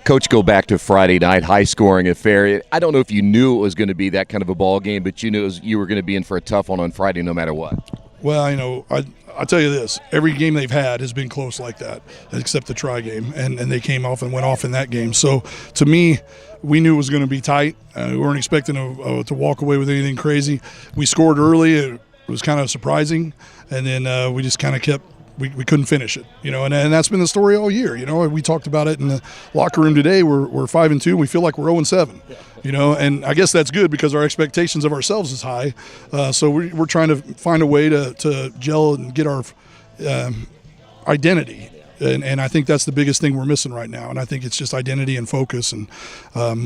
Coach, go back to Friday night, high-scoring affair. I don't know if you knew it was going to be that kind of a ball game, but you knew you were going to be in for a tough one on Friday no matter what. Well, I'll tell you this. Every game they've had has been close like that, except the Tri game, and they came off and went off in that game. So, to me, we knew it was going to be tight. We weren't expecting to walk away with anything crazy. We scored early. It was kind of surprising, and then we just kind of kept – we couldn't finish it, and that's been the story all year. We talked about it in the locker room today. We're 5-2. We feel like we're 0-7, and I guess that's good because our expectations of ourselves is high. So we're trying to find a way to gel and get our identity. And I think that's the biggest thing we're missing right now. And I think it's just identity and focus. And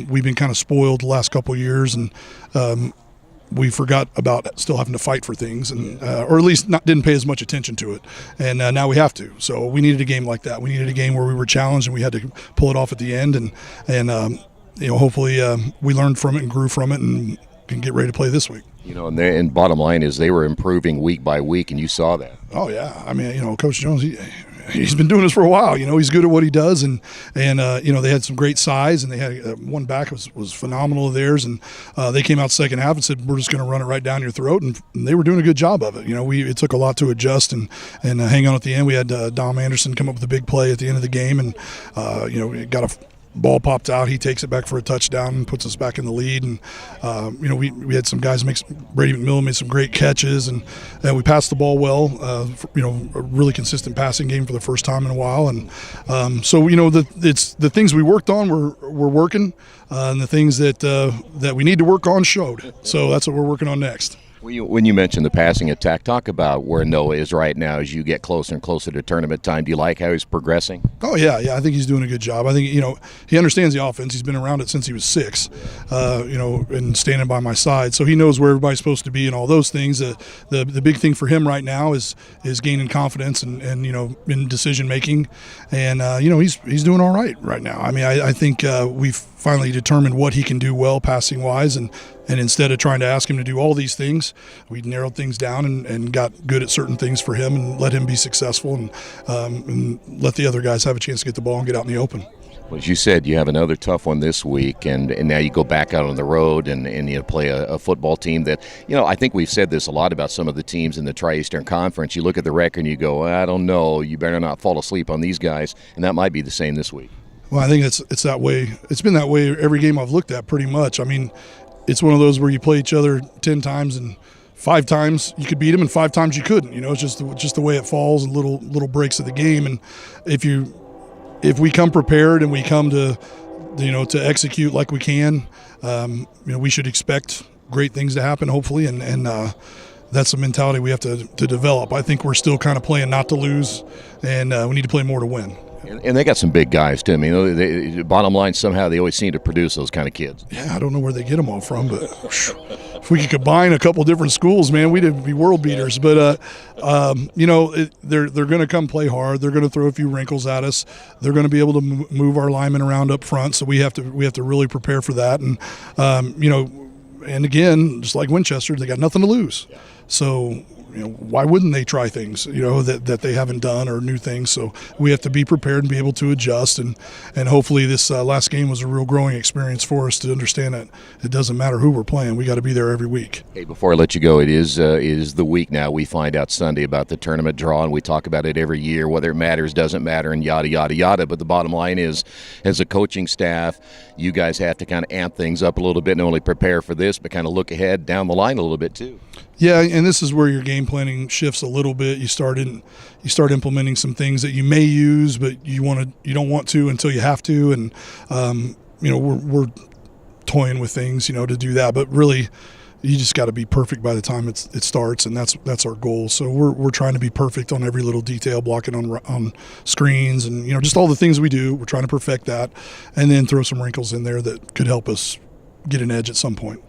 we've been kind of spoiled the last couple of years, and we forgot about still having to fight for things, and or at least didn't pay as much attention to it. And now we have to. So we needed a game like that. We needed a game where we were challenged and we had to pull it off at the end. And hopefully we learned from it and grew from it and can get ready to play this week. And bottom line is they were improving week by week, and you saw that. Oh yeah, I mean, Coach Jones, he's been doing this for a while. He's good at what he does, and they had some great size, and they had one back was phenomenal of theirs, and they came out second half and said, we're just going to run it right down your throat, and they were doing a good job of it. It took a lot to adjust and hang on at the end. We had Dom Anderson come up with a big play at the end of the game, and got a ball popped out. He takes it back for a touchdown and puts us back in the lead. And we had some guys Brady McMillan made some great catches, and we passed the ball well. A really consistent passing game for the first time in a while. And so it's the things we worked on we're working, and the things that we need to work on showed. So that's what we're working on next. When you mentioned the passing attack, talk about where Noah is right now as you get closer and closer to tournament time. Do you like how he's progressing? Oh, yeah. I think he's doing a good job. I think, he understands the offense. He's been around it since he was 6, and standing by my side. So he knows where everybody's supposed to be and all those things. The big thing for him right now is gaining confidence and in decision-making. And, he's doing all right now. I mean, I think we've finally determined what he can do well passing-wise, and instead of trying to ask him to do all these things, we narrowed things down and got good at certain things for him and let him be successful, and let the other guys have a chance to get the ball and get out in the open. Well, as you said, you have another tough one this week, and now you go back out on the road and play a football team that, I think we've said this a lot about some of the teams in the Tri-Eastern Conference. You look at the record and you go, I don't know, you better not fall asleep on these guys, and that might be the same this week. Well, I think it's that way. It's been that way every game I've looked at pretty much. I mean, it's one of those where you play each other 10 times and 5 times you could beat them and 5 times you couldn't. It's just the way it falls and little breaks of the game. And if we come prepared and we come to execute like we can, we should expect great things to happen hopefully, and that's the mentality we have to develop. I think we're still kind of playing not to lose, and we need to play more to win. And they got some big guys, too. I mean, bottom line, somehow they always seem to produce those kind of kids. Yeah, I don't know where they get them all from, but if we could combine a couple different schools, man, we'd be world beaters. But, they're going to come play hard. They're going to throw a few wrinkles at us. They're going to be able to move our linemen around up front, so we have to really prepare for that. And, and again, just like Winchester, they got nothing to lose. So why wouldn't they try things, that they haven't done or new things? So we have to be prepared and be able to adjust. And hopefully this last game was a real growing experience for us to understand that it doesn't matter who we're playing. We got to be there every week. Hey, before I let you go, it is the week now. We find out Sunday about the tournament draw, and we talk about it every year, whether it matters, doesn't matter, and yada, yada, yada. But the bottom line is, as a coaching staff, you guys have to kind of amp things up a little bit, not only prepare for this, but kind of look ahead down the line a little bit too. Yeah, and this is where your game planning shifts a little bit. You start implementing some things that you may use, but you don't want to until you have to, and we're toying with things, to do that. But really, you just got to be perfect by the time it starts, and that's our goal. So we're trying to be perfect on every little detail, blocking on screens, and just all the things we do. We're trying to perfect that, and then throw some wrinkles in there that could help us get an edge at some point.